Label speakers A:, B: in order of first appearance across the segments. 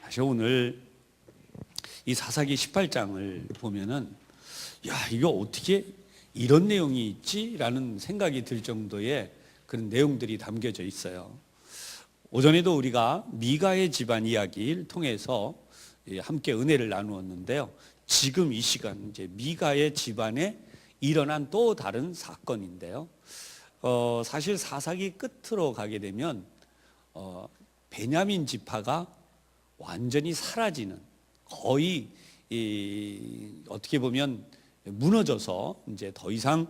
A: 사실 오늘 이 사사기 18장을 보면은 이거 어떻게 이런 내용이 있지라는 생각이 들 정도의 그런 내용들이 담겨져 있어요. 오전에도 우리가 미가의 집안 이야기를 통해서 함께 은혜를 나누었는데요. 지금 이 시간 이제 미가의 집안에 일어난 또 다른 사건인데요. 사실 사사기 끝으로 가게 되면 베냐민 지파가 완전히 사라지는, 거의 어떻게 보면 무너져서 이제 더 이상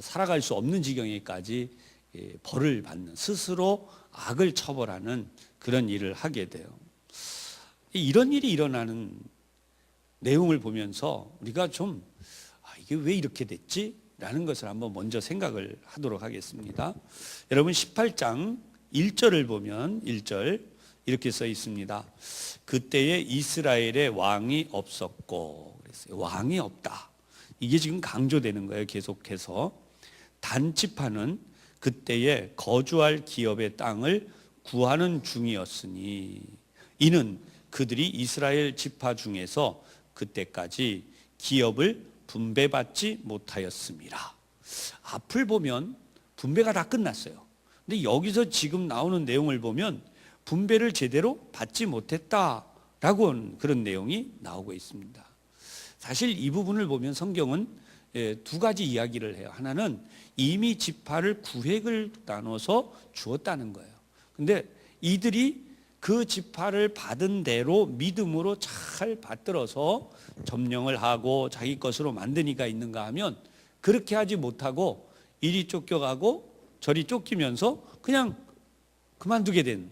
A: 살아갈 수 없는 지경에까지 벌을 받는, 스스로 악을 처벌하는 그런 일을 하게 돼요. 이런 일이 일어나는 내용을 보면서 우리가 좀 이게 왜 이렇게 됐지? 라는 것을 한번 먼저 생각을 하도록 하겠습니다. 여러분 18장 1절을 보면 1절 이렇게 써 있습니다. 그때에 이스라엘의 왕이 없었고, 그랬어요. 왕이 없다. 이게 지금 강조되는 거예요. 계속해서 단지파는 그때에 거주할 기업의 땅을 구하는 중이었으니 이는 그들이 이스라엘 지파 중에서 그때까지 기업을 분배받지 못하였습니다. 앞을 보면 분배가 다 끝났어요. 근데 여기서 지금 나오는 내용을 보면 분배를 제대로 받지 못했다라고 하는 그런 내용이 나오고 있습니다. 사실 이 부분을 보면 성경은 두 가지 이야기를 해요. 하나는 이미 지파를 구획을 나눠서 주었다는 거예요. 근데 이들이 그 지파를 받은 대로 믿음으로 잘 받들어서 점령을 하고 자기 것으로 만드니까 있는가 하면 그렇게 하지 못하고 이리 쫓겨가고 저리 쫓기면서 그냥 그만두게 된.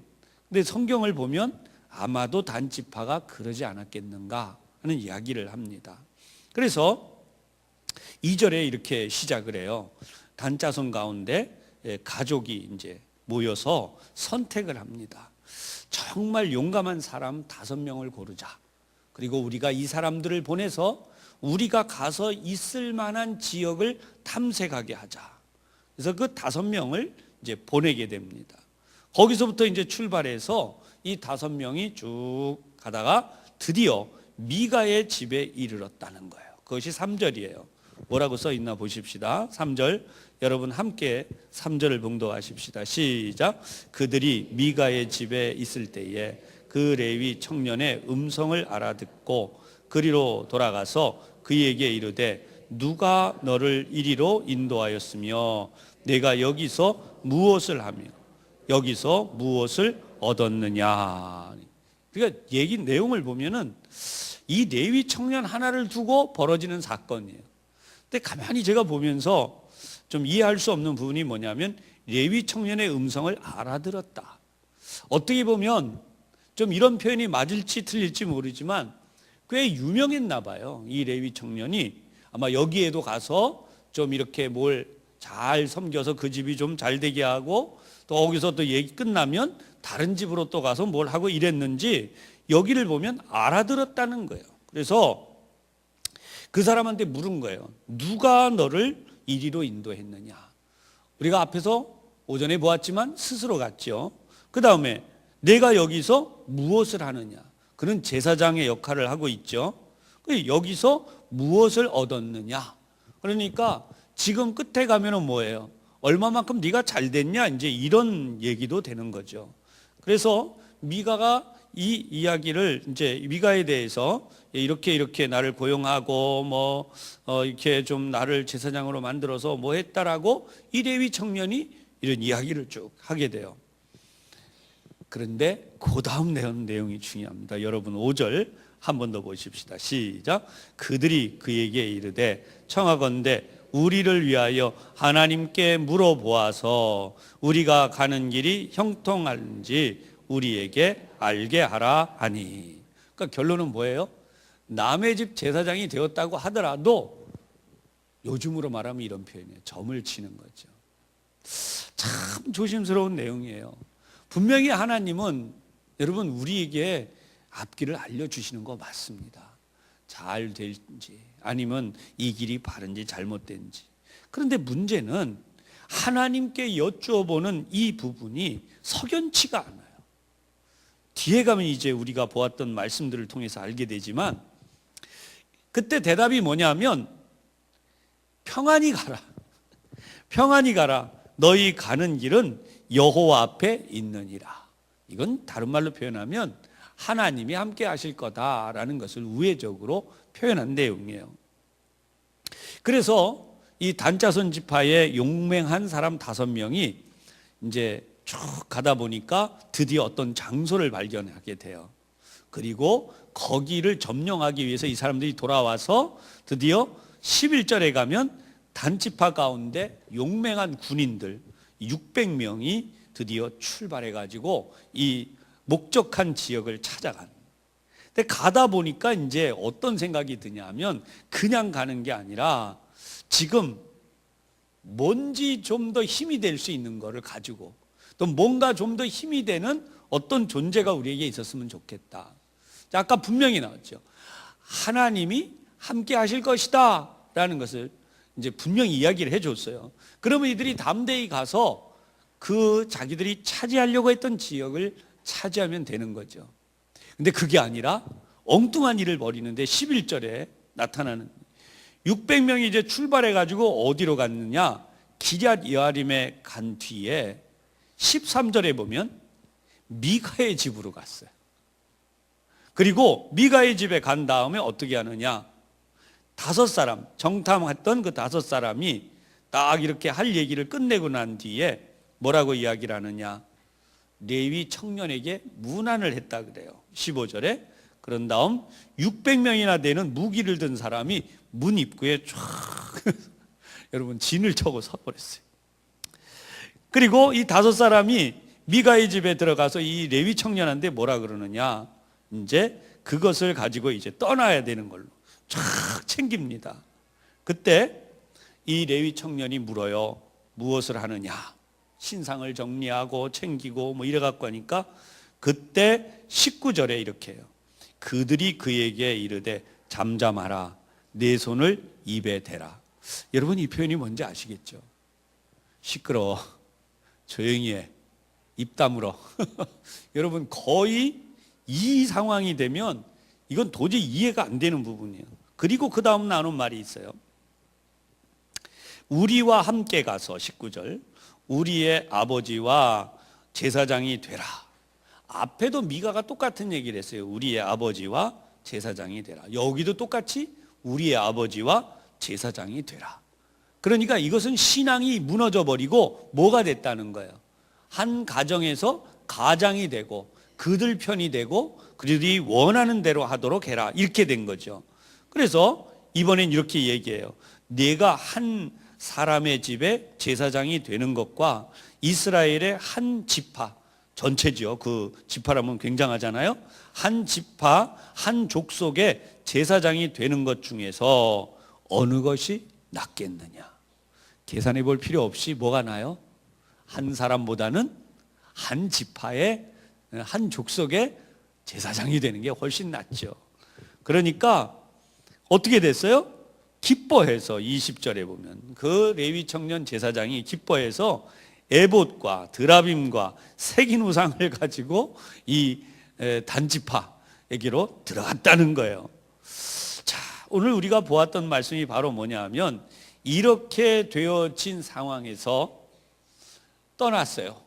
A: 근데 성경을 보면 아마도 단지파가 그러지 않았겠는가 하는 이야기를 합니다. 그래서 2절에 이렇게 시작을 해요. 단자손 가운데 가족이 이제 모여서 선택을 합니다. 정말 용감한 사람 5명을 고르자. 그리고 우리가 이 사람들을 보내서 우리가 가서 있을 만한 지역을 탐색하게 하자. 그래서 그 5명을 이제 보내게 됩니다. 거기서부터 이제 출발해서 이 5명이 쭉 가다가 드디어 미가의 집에 이르렀다는 거예요. 그것이 3절이에요. 뭐라고 써 있나 보십시다. 3절 여러분 함께 3절을 봉독하십시다. 시작. 그들이 미가의 집에 있을 때에 그 레위 청년의 음성을 알아듣고 그리로 돌아가서 그에게 이르되 누가 너를 이리로 인도하였으며 내가 여기서 무엇을 하며 여기서 무엇을 얻었느냐. 그러니까 얘기 내용을 보면은 이 레위 청년 하나를 두고 벌어지는 사건이에요. 근데 가만히 제가 보면서 좀 이해할 수 없는 부분이 뭐냐면 레위 청년의 음성을 알아들었다. 어떻게 보면 좀 이런 표현이 맞을지 틀릴지 모르지만 꽤 유명했나 봐요. 이 레위 청년이 아마 여기에도 가서 좀 이렇게 뭘 잘 섬겨서 그 집이 좀 잘 되게 하고 또 거기서 또 얘기 끝나면 다른 집으로 또 가서 뭘 하고 이랬는지 여기를 보면 알아들었다는 거예요. 그래서 그 사람한테 물은 거예요. 누가 너를 이리로 인도했느냐. 우리가 앞에서 오전에 보았지만 스스로 갔죠. 그 다음에 내가 여기서 무엇을 하느냐. 그는 제사장의 역할을 하고 있죠. 여기서 무엇을 얻었느냐. 그러니까 지금 끝에 가면은 뭐예요? 얼마만큼 네가 잘 됐냐. 이제 이런 얘기도 되는 거죠. 그래서 미가가 이 이야기를 이제 미가에 대해서 이렇게 나를 고용하고 이렇게 좀 나를 제사장으로 만들어서 뭐 했다라고 이 레위 청년이 이런 이야기를 쭉 하게 돼요. 그런데 그 다음 내용이 중요합니다. 여러분 5절 한 번 더 보십시다. 시작. 그들이 그에게 이르되 청하건대 우리를 위하여 하나님께 물어보아서 우리가 가는 길이 형통한지 우리에게 알게 하라 하니. 그러니까 결론은 뭐예요? 남의 집 제사장이 되었다고 하더라도 요즘으로 말하면 이런 표현이에요. 점을 치는 거죠. 참 조심스러운 내용이에요. 분명히 하나님은 여러분 우리에게 앞길을 알려주시는 거 맞습니다. 잘 될지 아니면 이 길이 바른지 잘못된지. 그런데 문제는 하나님께 여쭈어보는 이 부분이 석연치가 않아요. 뒤에 가면 이제 우리가 보았던 말씀들을 통해서 알게 되지만, 그때 대답이 뭐냐면 평안히 가라. 평안히 가라. 너희 가는 길은 여호와 앞에 있느니라. 이건 다른 말로 표현하면 하나님이 함께 하실 거다라는 것을 우회적으로 표현한 내용이에요. 그래서 이 단자손 지파의 용맹한 사람 5명이 이제 쭉 가다 보니까 드디어 어떤 장소를 발견하게 돼요. 그리고 거기를 점령하기 위해서 이 사람들이 돌아와서 드디어 11절에 가면 단지파 가운데 용맹한 군인들 600명이 드디어 출발해 가지고 이 목적한 지역을 찾아간. 근데 가다 보니까 이제 어떤 생각이 드냐면 그냥 가는 게 아니라 지금 뭔지 좀 더 힘이 될 수 있는 거를 가지고 또 뭔가 좀 더 힘이 되는 어떤 존재가 우리에게 있었으면 좋겠다. 아까 분명히 나왔죠. 하나님이 함께 하실 것이다 라는 것을 이제 분명히 이야기를 해줬어요. 그러면 이들이 담대히 가서 그 자기들이 차지하려고 했던 지역을 차지하면 되는 거죠. 근데 그게 아니라 엉뚱한 일을 벌이는데 11절에 나타나는 600명이 이제 출발해 가지고 어디로 갔느냐? 기럇 여아림에 간 뒤에 13절에 보면 미가의 집으로 갔어요. 그리고 미가의 집에 간 다음에 어떻게 하느냐? 5사람, 정탐했던 그 5사람이 딱 이렇게 할 얘기를 끝내고 난 뒤에 뭐라고 이야기를 하느냐? 레위 청년에게 문안을 했다 그래요. 15절에. 그런 다음 600명이나 되는 무기를 든 사람이 문 입구에 쫙 여러분 진을 쳐고 서버렸어요. 그리고 이 5사람이 미가의 집에 들어가서 이 레위 청년한테 뭐라 그러느냐? 이제 그것을 가지고 이제 떠나야 되는 걸로 쫙 챙깁니다. 그때 이 레위 청년이 물어요. 무엇을 하느냐? 신상을 정리하고 챙기고 뭐 이래 갖고 하니까 그때 19절에 이렇게 해요. 그들이 그에게 이르되 잠잠하라. 내 손을 입에 대라. 여러분 이 표현이 뭔지 아시겠죠? 시끄러워. 조용히 해. 입 다물어. 여러분 거의 이 상황이 되면 이건 도저히 이해가 안 되는 부분이에요. 그리고 그 다음 나눈 말이 있어요. 우리와 함께 가서 19절 우리의 아버지와 제사장이 되라. 앞에도 미가가 똑같은 얘기를 했어요. 우리의 아버지와 제사장이 되라. 여기도 똑같이 우리의 아버지와 제사장이 되라. 그러니까 이것은 신앙이 무너져 버리고 뭐가 됐다는 거예요. 한 가정에서 가장이 되고 그들 편이 되고 그들이 원하는 대로 하도록 해라. 이렇게 된 거죠. 그래서 이번엔 이렇게 얘기해요. 내가 한 사람의 집에 제사장이 되는 것과 이스라엘의 한 지파 전체죠. 그 지파라면 굉장하잖아요. 한 지파, 한 족속의 제사장이 되는 것 중에서 어느 것이 낫겠느냐? 계산해 볼 필요 없이 뭐가 나요? 한 사람보다는 한 지파의 한 족속의 제사장이 되는 게 훨씬 낫죠. 그러니까 어떻게 됐어요? 기뻐해서 20절에 보면 그 레위 청년 제사장이 기뻐해서 에봇과 드라빔과 새긴 우상을 가지고 이 단지파에게로 들어갔다는 거예요. 자, 오늘 우리가 보았던 말씀이 바로 뭐냐 하면 이렇게 되어진 상황에서 떠났어요.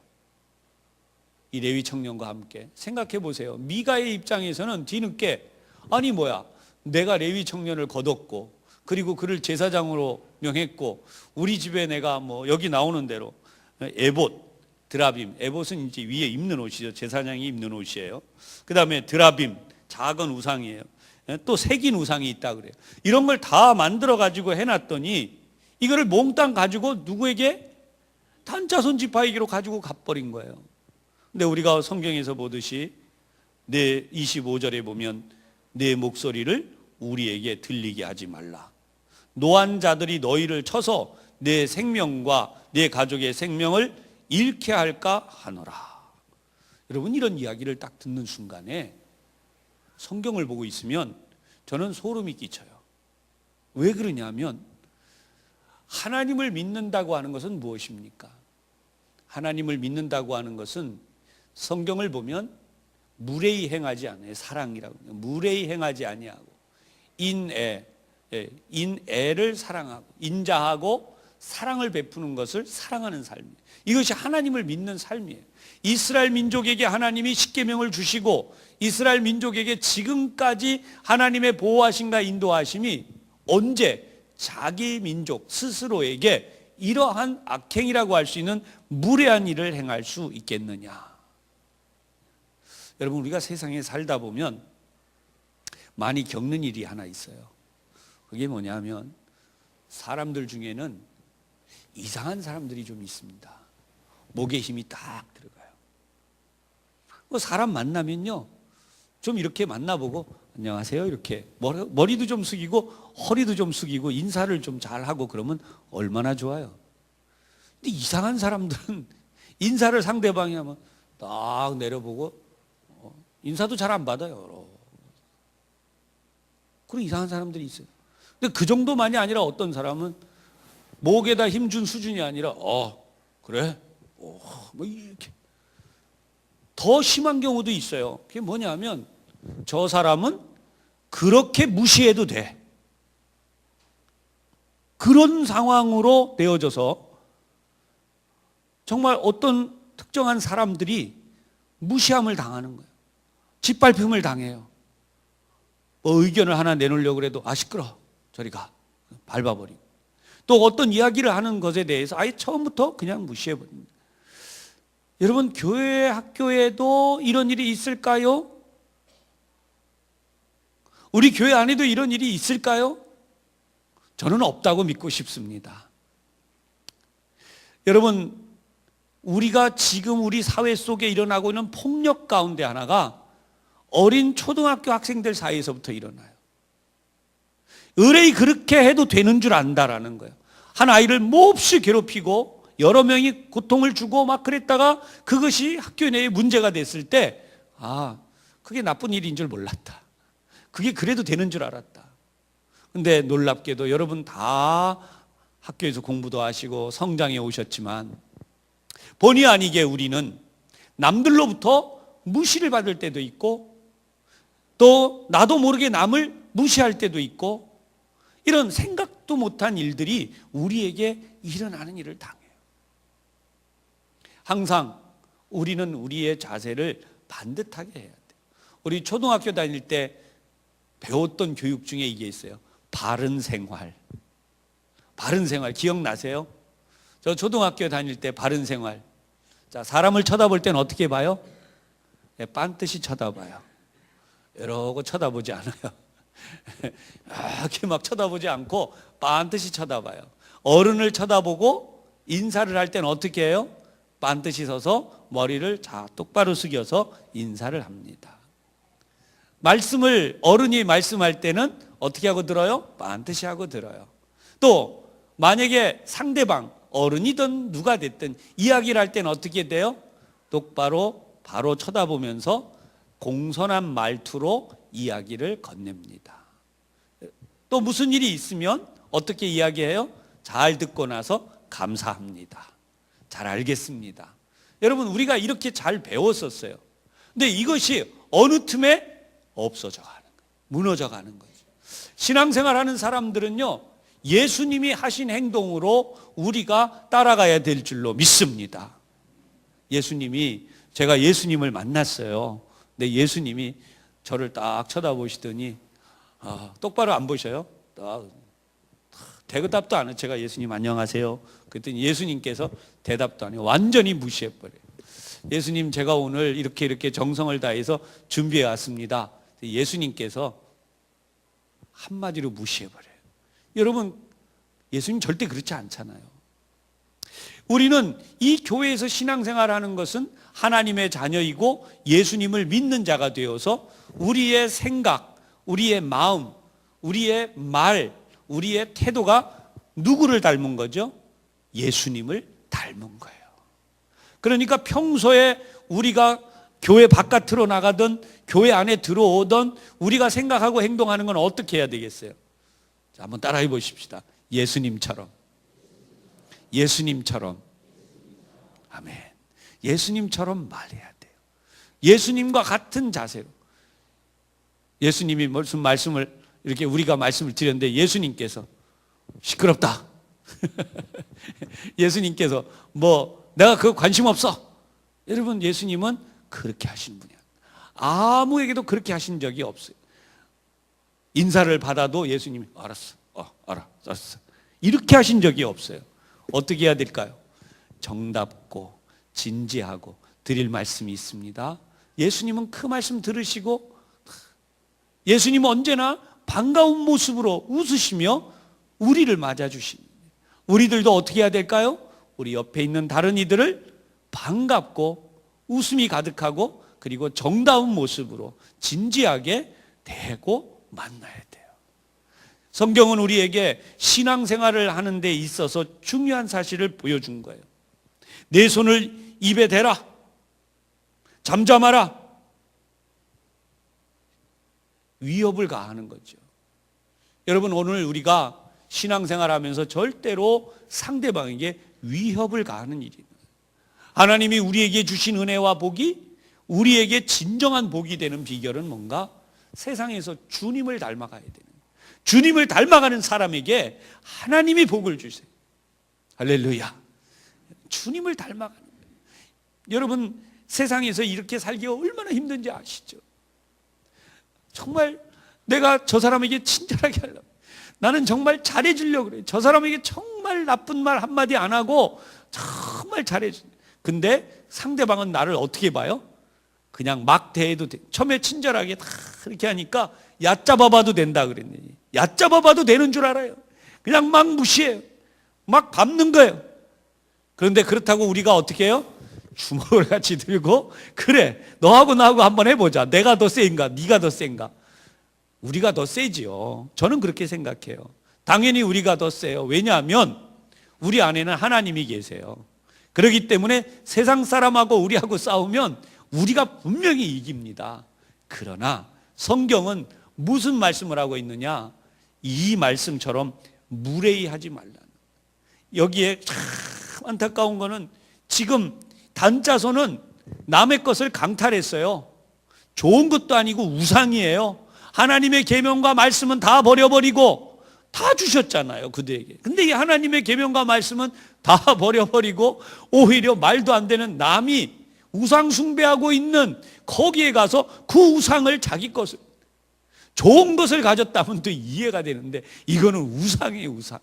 A: 이 레위 청년과 함께. 생각해 보세요. 미가의 입장에서는 뒤늦게 아니 뭐야 내가 레위 청년을 거뒀고 그리고 그를 제사장으로 명했고 우리 집에 내가 뭐 여기 나오는 대로 에봇, 드라빔, 에봇은 이제 위에 입는 옷이죠. 제사장이 입는 옷이에요. 그 다음에 드라빔, 작은 우상이에요. 또 새긴 우상이 있다 그래요. 이런 걸 다 만들어 가지고 해놨더니 이거를 몽땅 가지고 누구에게? 단자손 지파에게로 가지고 가버린 거예요. 근데 우리가 성경에서 보듯이 내 25절에 보면 내 목소리를 우리에게 들리게 하지 말라. 노한 자들이 너희를 쳐서 내 생명과 내 가족의 생명을 잃게 할까 하노라. 여러분 이런 이야기를 딱 듣는 순간에 성경을 보고 있으면 저는 소름이 끼쳐요. 왜 그러냐면 하나님을 믿는다고 하는 것은 무엇입니까? 하나님을 믿는다고 하는 것은 성경을 보면 무례히 행하지 않아요. 사랑이라고. 무례히 행하지 아니하고 인애를 사랑하고 인자하고 사랑을 베푸는 것을 사랑하는 삶이에요. 이것이 하나님을 믿는 삶이에요. 이스라엘 민족에게 하나님이 십계명을 주시고 이스라엘 민족에게 지금까지 하나님의 보호하심과 인도하심이 언제 자기 민족 스스로에게 이러한 악행이라고 할 수 있는 무례한 일을 행할 수 있겠느냐. 여러분, 우리가 세상에 살다 보면 많이 겪는 일이 하나 있어요. 그게 뭐냐면 사람들 중에는 이상한 사람들이 좀 있습니다. 목에 힘이 딱 들어가요. 사람 만나면요, 좀 이렇게 만나보고 안녕하세요 이렇게 머리도 좀 숙이고 허리도 좀 숙이고 인사를 좀 잘하고 그러면 얼마나 좋아요. 근데 이상한 사람들은 인사를 상대방이 하면 딱 내려보고 인사도 잘 안 받아요. 그런 이상한 사람들이 있어요. 근데 그 정도만이 아니라 어떤 사람은 목에다 힘준 수준이 아니라 그래? 뭐 이렇게 더 심한 경우도 있어요. 그게 뭐냐면 저 사람은 그렇게 무시해도 돼. 그런 상황으로 내어져서 정말 어떤 특정한 사람들이 무시함을 당하는 거예요. 짓밟힘을 당해요. 뭐 의견을 하나 내놓으려고 해도 시끄러 저리 가 밟아버리고, 또 어떤 이야기를 하는 것에 대해서 아예 처음부터 그냥 무시해버립니다. 여러분, 교회 학교에도 이런 일이 있을까요? 우리 교회 안에도 이런 일이 있을까요? 저는 없다고 믿고 싶습니다. 여러분, 우리가 지금 우리 사회 속에 일어나고 있는 폭력 가운데 하나가 어린 초등학교 학생들 사이에서부터 일어나요. 의뢰이 그렇게 해도 되는 줄 안다라는 거예요. 한 아이를 몹시 괴롭히고 여러 명이 고통을 주고 막 그랬다가 그것이 학교 내에 문제가 됐을 때 그게 나쁜 일인 줄 몰랐다. 그게 그래도 되는 줄 알았다. 근데 놀랍게도 여러분 다 학교에서 공부도 하시고 성장해 오셨지만 본의 아니게 우리는 남들로부터 무시를 받을 때도 있고 또 나도 모르게 남을 무시할 때도 있고 이런 생각도 못한 일들이 우리에게 일어나는 일을 당해요. 항상 우리는 우리의 자세를 반듯하게 해야 돼요. 우리 초등학교 다닐 때 배웠던 교육 중에 이게 있어요. 바른 생활. 바른 생활 기억나세요? 저 초등학교 다닐 때 바른 생활. 자, 사람을 쳐다볼 때는 어떻게 봐요? 빤듯이 쳐다봐요. 이러고 쳐다보지 않아요. 이렇게 막 쳐다보지 않고 빤듯이 쳐다봐요. 어른을 쳐다보고 인사를 할 때는 어떻게 해요? 빤듯이 서서 머리를 똑바로 숙여서 인사를 합니다. 어른이 말씀할 때는 어떻게 하고 들어요? 빤듯이 하고 들어요. 또 만약에 상대방 어른이든 누가 됐든 이야기를 할 때는 어떻게 돼요? 똑바로 바로 쳐다보면서 공손한 말투로 이야기를 건넵니다. 또 무슨 일이 있으면 어떻게 이야기해요? 잘 듣고 나서 감사합니다. 잘 알겠습니다. 여러분, 우리가 이렇게 잘 배웠었어요. 근데 이것이 어느 틈에 없어져 가는 거예요. 무너져 가는 거죠. 신앙생활하는 사람들은요, 예수님이 하신 행동으로 우리가 따라가야 될 줄로 믿습니다. 제가 예수님을 만났어요. 근데 예수님이 저를 딱 쳐다보시더니 똑바로 안 보셔요. 대답도 안 해요. 제가 예수님 안녕하세요. 그랬더니 예수님께서 대답도 안 해요. 완전히 무시해버려요. 예수님, 제가 오늘 이렇게 정성을 다해서 준비해 왔습니다. 예수님께서 한마디로 무시해버려요. 여러분, 예수님 절대 그렇지 않잖아요. 우리는 이 교회에서 신앙생활하는 것은 하나님의 자녀이고 예수님을 믿는 자가 되어서 우리의 생각, 우리의 마음, 우리의 말, 우리의 태도가 누구를 닮은 거죠? 예수님을 닮은 거예요. 그러니까 평소에 우리가 교회 바깥으로 나가든 교회 안에 들어오든 우리가 생각하고 행동하는 건 어떻게 해야 되겠어요? 자, 한번 따라해 보십시다. 예수님처럼. 아멘. 예수님처럼 말해야 돼요. 예수님과 같은 자세로. 예수님이 무슨 말씀을 이렇게 우리가 말씀을 드렸는데 예수님께서 시끄럽다. 예수님께서 뭐 내가 그거 관심 없어. 여러분, 예수님은 그렇게 하신 분이야. 아무에게도 그렇게 하신 적이 없어요. 인사를 받아도 예수님이 알았어. 알았어. 이렇게 하신 적이 없어요. 어떻게 해야 될까요? 정답고 진지하고 드릴 말씀이 있습니다. 예수님은 그 말씀 들으시고 예수님은 언제나 반가운 모습으로 웃으시며 우리를 맞아주십니다. 우리들도 어떻게 해야 될까요? 우리 옆에 있는 다른 이들을 반갑고 웃음이 가득하고 그리고 정다운 모습으로 진지하게 대고 만나야 돼요. 성경은 우리에게 신앙생활을 하는 데 있어서 중요한 사실을 보여준 거예요. 내 손을 입에 대라. 잠잠하라. 위협을 가하는 거죠. 여러분, 오늘 우리가 신앙생활하면서 절대로 상대방에게 위협을 가하는 일입니다. 하나님이 우리에게 주신 은혜와 복이 우리에게 진정한 복이 되는 비결은 뭔가? 세상에서 주님을 닮아가야 되는 거예요. 주님을 닮아가는 사람에게 하나님이 복을 주세요. 할렐루야. 주님을 닮아가는 거예요. 여러분, 세상에서 이렇게 살기가 얼마나 힘든지 아시죠? 정말 내가 저 사람에게 친절하게 하려고, 나는 정말 잘해주려고 그래요. 저 사람에게 정말 나쁜 말 한마디 안 하고 정말 잘해주세요. 근데 상대방은 나를 어떻게 봐요? 그냥 막 대해도 돼. 처음에 친절하게 다 이렇게 하니까 얕잡아봐도 된다 그랬더니 얕잡아봐도 되는 줄 알아요. 그냥 막 무시해요. 막 밟는 거예요. 그런데 그렇다고 우리가 어떻게 해요? 주먹을 같이 들고 그래, 너하고 나하고 한번 해보자. 내가 더 센가 네가 더 센가? 우리가 더 세지요. 저는 그렇게 생각해요. 당연히 우리가 더 세요. 왜냐하면 우리 안에는 하나님이 계세요. 그렇기 때문에 세상 사람하고 우리하고 싸우면 우리가 분명히 이깁니다. 그러나 성경은 무슨 말씀을 하고 있느냐? 이 말씀처럼 무례히하지 말라는. 여기에 참 안타까운 거는 지금 단자손은 남의 것을 강탈했어요. 좋은 것도 아니고 우상이에요. 하나님의 계명과 말씀은 다 버려버리고 다 주셨잖아요, 그들에게. 근데 이 하나님의 계명과 말씀은 다 버려버리고 오히려 말도 안 되는 남이 우상 숭배하고 있는 거기에 가서 그 우상을 자기 것을, 좋은 것을 가졌다면 또 이해가 되는데 이거는 우상이에요, 우상.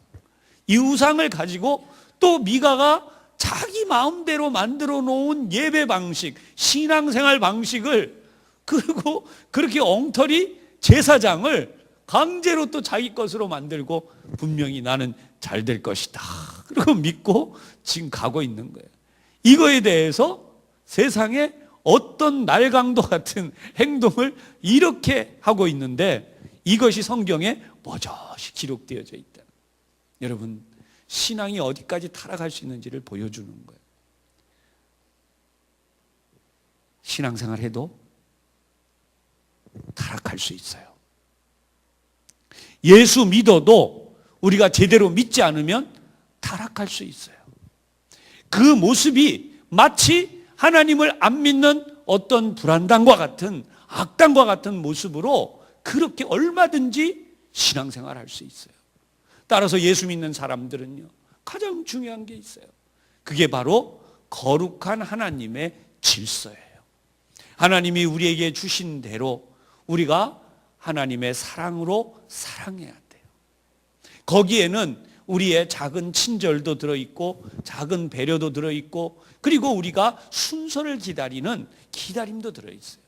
A: 이 우상을 가지고 또 미가가 자기 마음대로 만들어 놓은 예배 방식, 신앙생활 방식을, 그리고 그렇게 엉터리 제사장을 강제로 또 자기 것으로 만들고 분명히 나는 잘 될 것이다, 그리고 믿고 지금 가고 있는 거예요. 이거에 대해서 세상에 어떤 날강도 같은 행동을 이렇게 하고 있는데 이것이 성경에 버젓이 기록되어져 있다. 여러분, 신앙이 어디까지 타락할 수 있는지를 보여주는 거예요. 신앙생활 해도 타락할 수 있어요. 예수 믿어도 우리가 제대로 믿지 않으면 타락할 수 있어요. 그 모습이 마치 하나님을 안 믿는 어떤 불안당과 같은, 악당과 같은 모습으로 그렇게 얼마든지 신앙생활 할 수 있어요. 따라서 예수 믿는 사람들은요, 가장 중요한 게 있어요. 그게 바로 거룩한 하나님의 질서예요. 하나님이 우리에게 주신 대로 우리가 하나님의 사랑으로 사랑해야 돼요. 거기에는 우리의 작은 친절도 들어있고 작은 배려도 들어있고 그리고 우리가 순서를 기다리는 기다림도 들어있어요.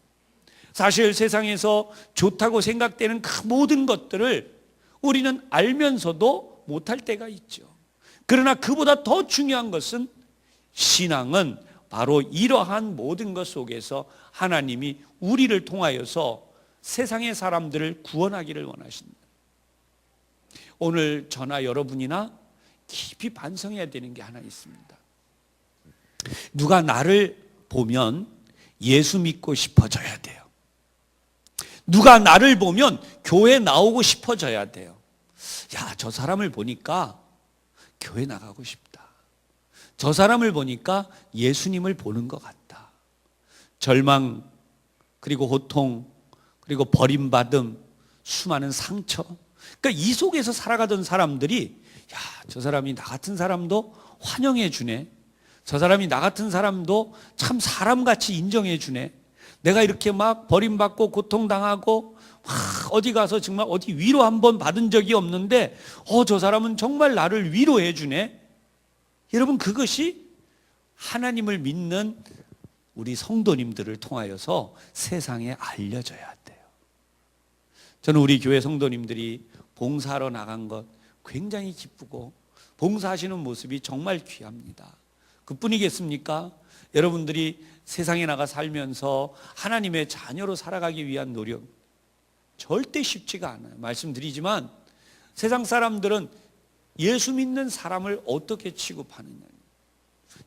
A: 사실 세상에서 좋다고 생각되는 그 모든 것들을 우리는 알면서도 못할 때가 있죠. 그러나 그보다 더 중요한 것은, 신앙은 바로 이러한 모든 것 속에서 하나님이 우리를 통하여서 세상의 사람들을 구원하기를 원하십니다. 오늘 저나 여러분이나 깊이 반성해야 되는 게 하나 있습니다. 누가 나를 보면 예수 믿고 싶어져야 돼요. 누가 나를 보면 교회 나오고 싶어져야 돼요. 야, 저 사람을 보니까 교회 나가고 싶다. 저 사람을 보니까 예수님을 보는 것 같다. 절망 그리고 고통, 그리고 버림받음, 수많은 상처. 그러니까 이 속에서 살아가던 사람들이 야, 저 사람이 나 같은 사람도 환영해 주네. 저 사람이 나 같은 사람도 참 사람같이 인정해 주네. 내가 이렇게 막 버림받고 고통당하고 막 어디 가서 정말 어디 위로 한번 받은 적이 없는데 저 사람은 정말 나를 위로해 주네. 여러분, 그것이 하나님을 믿는 우리 성도님들을 통하여서 세상에 알려져야 돼요. 저는 우리 교회 성도님들이 봉사하러 나간 것 굉장히 기쁘고 봉사하시는 모습이 정말 귀합니다. 그뿐이겠습니까? 여러분들이 세상에 나가 살면서 하나님의 자녀로 살아가기 위한 노력 절대 쉽지가 않아요. 말씀드리지만 세상 사람들은 예수 믿는 사람을 어떻게 취급하느냐.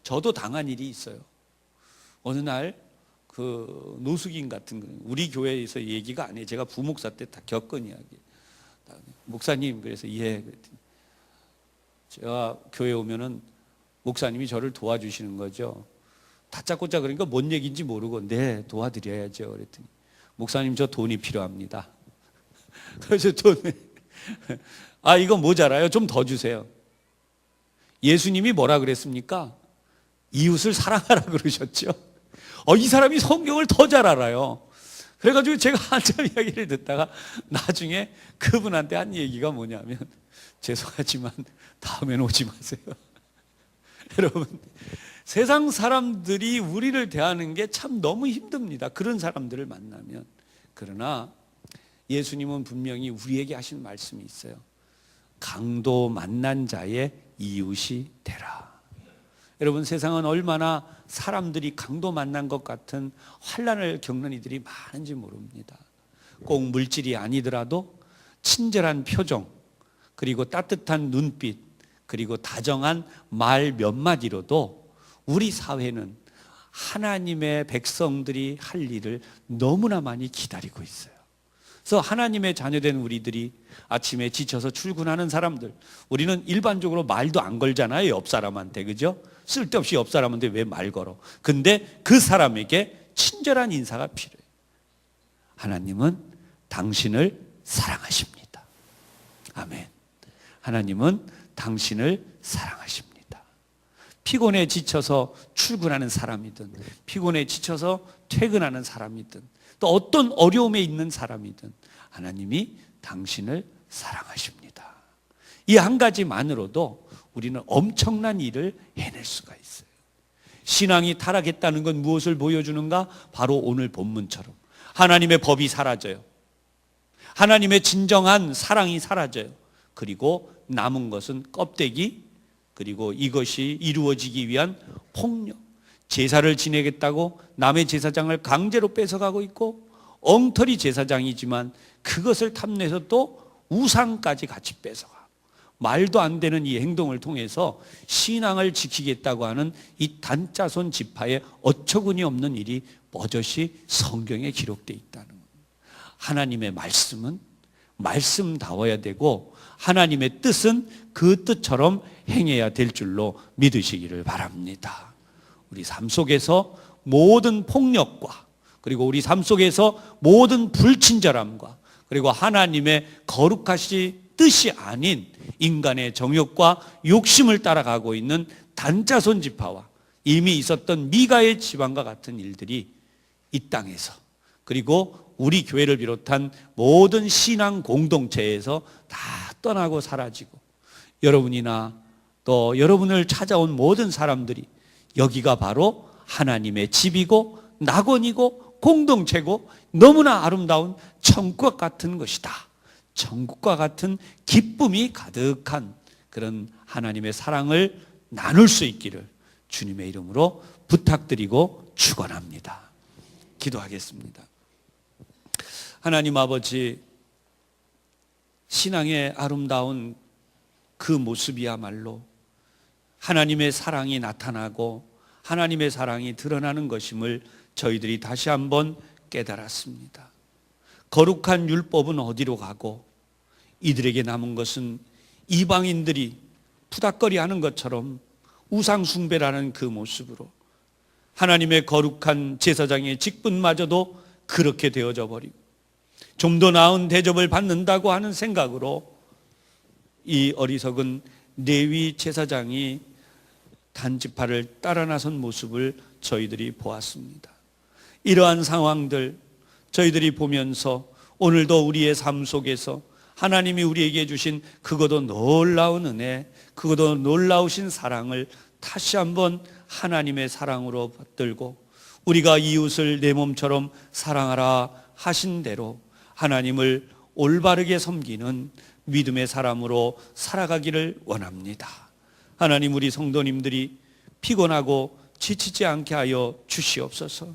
A: 저도 당한 일이 있어요. 어느 날 그 노숙인 같은 거, 우리 교회에서 얘기가 아니에요. 제가 부목사 때 다 겪은 이야기. 목사님, 그래서 예, 그랬더니 제가 교회 오면은 목사님이 저를 도와주시는 거죠. 다짜고짜 그러니까 뭔 얘기인지 모르고 네, 도와드려야죠. 그랬더니 목사님, 저 돈이 필요합니다. 그래서 돈을 이거 모자라요. 좀 더 주세요. 예수님이 뭐라 그랬습니까? 이웃을 사랑하라 그러셨죠. 이 사람이 성경을 더 잘 알아요. 그래가지고 제가 한참 이야기를 듣다가 나중에 그분한테 한 얘기가 뭐냐면 죄송하지만 다음엔 오지 마세요. 여러분, 세상 사람들이 우리를 대하는 게 참 너무 힘듭니다. 그런 사람들을 만나면. 그러나 예수님은 분명히 우리에게 하신 말씀이 있어요. 강도 만난 자의 이웃이 되라. 여러분, 세상은 얼마나 사람들이 강도 만난 것 같은 환난을 겪는 이들이 많은지 모릅니다. 꼭 물질이 아니더라도 친절한 표정, 그리고 따뜻한 눈빛, 그리고 다정한 말 몇 마디로도 우리 사회는 하나님의 백성들이 할 일을 너무나 많이 기다리고 있어요. 그래서 하나님의 자녀된 우리들이 아침에 지쳐서 출근하는 사람들, 우리는 일반적으로 말도 안 걸잖아요. 옆 사람한테, 그죠? 쓸데없이 옆 사람한테 왜 말 걸어? 근데 그 사람에게 친절한 인사가 필요해요. 하나님은 당신을 사랑하십니다. 아멘. 하나님은 당신을 사랑하십니다. 피곤해 지쳐서 출근하는 사람이든 피곤해 지쳐서 퇴근하는 사람이든 또 어떤 어려움에 있는 사람이든 하나님이 당신을 사랑하십니다. 이 한 가지만으로도 우리는 엄청난 일을 해낼 수가 있어요. 신앙이 타락했다는 건 무엇을 보여주는가? 바로 오늘 본문처럼 하나님의 법이 사라져요. 하나님의 진정한 사랑이 사라져요. 그리고 남은 것은 껍데기, 그리고 이것이 이루어지기 위한 폭력. 제사를 지내겠다고 남의 제사장을 강제로 뺏어가고 있고, 엉터리 제사장이지만 그것을 탐내서 또 우상까지 같이 뺏어가. 말도 안 되는 이 행동을 통해서 신앙을 지키겠다고 하는 이 단자손 지파의 어처구니 없는 일이 버젓이 성경에 기록되어 있다는 겁니다. 하나님의 말씀은 말씀다워야 되고 하나님의 뜻은 그 뜻처럼 행해야 될 줄로 믿으시기를 바랍니다. 우리 삶 속에서 모든 폭력과 그리고 우리 삶 속에서 모든 불친절함과 그리고 하나님의 거룩하시 뜻이 아닌 인간의 정욕과 욕심을 따라가고 있는 단자손 지파와 이미 있었던 미가의 지방과 같은 일들이 이 땅에서 그리고 우리 교회를 비롯한 모든 신앙 공동체에서 다 떠나고 사라지고 여러분이나 또 여러분을 찾아온 모든 사람들이 여기가 바로 하나님의 집이고 낙원이고 공동체고 너무나 아름다운 천국과 같은 것이다. 천국과 같은 기쁨이 가득한 그런 하나님의 사랑을 나눌 수 있기를 주님의 이름으로 부탁드리고 축원합니다. 기도하겠습니다. 하나님 아버지, 신앙의 아름다운 그 모습이야말로 하나님의 사랑이 나타나고 하나님의 사랑이 드러나는 것임을 저희들이 다시 한번 깨달았습니다. 거룩한 율법은 어디로 가고 이들에게 남은 것은 이방인들이 푸닥거리하는 것처럼 우상 숭배라는 그 모습으로 하나님의 거룩한 제사장의 직분마저도 그렇게 되어져 버리고 좀 더 나은 대접을 받는다고 하는 생각으로 이 어리석은 레위 제사장이 단지파를 따라 나선 모습을 저희들이 보았습니다. 이러한 상황들 저희들이 보면서 오늘도 우리의 삶 속에서 하나님이 우리에게 주신 그것도 놀라운 은혜, 그것도 놀라우신 사랑을 다시 한번 하나님의 사랑으로 받들고 우리가 이웃을 내 몸처럼 사랑하라 하신 대로 하나님을 올바르게 섬기는 믿음의 사람으로 살아가기를 원합니다. 하나님, 우리 성도님들이 피곤하고 지치지 않게 하여 주시옵소서.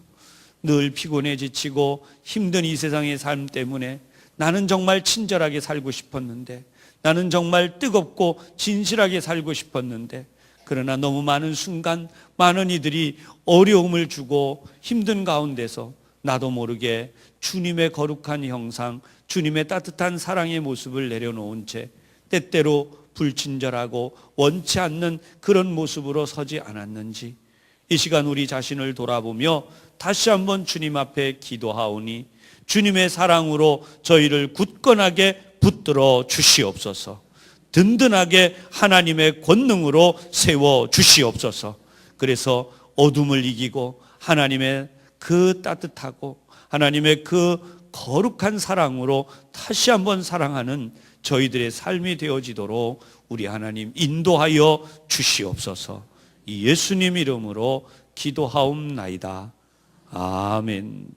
A: 늘 피곤해 지치고 힘든 이 세상의 삶 때문에 나는 정말 친절하게 살고 싶었는데, 나는 정말 뜨겁고 진실하게 살고 싶었는데, 그러나 너무 많은 순간 많은 이들이 어려움을 주고 힘든 가운데서 나도 모르게 주님의 거룩한 형상, 주님의 따뜻한 사랑의 모습을 내려놓은 채 때때로 불친절하고 원치 않는 그런 모습으로 서지 않았는지 이 시간 우리 자신을 돌아보며 다시 한번 주님 앞에 기도하오니 주님의 사랑으로 저희를 굳건하게 붙들어 주시옵소서. 든든하게 하나님의 권능으로 세워 주시옵소서. 그래서 어둠을 이기고 하나님의 그 따뜻하고 하나님의 그 거룩한 사랑으로 다시 한번 사랑하는 저희들의 삶이 되어지도록 우리 하나님 인도하여 주시옵소서. 이 예수님 이름으로 기도하옵나이다. 아멘.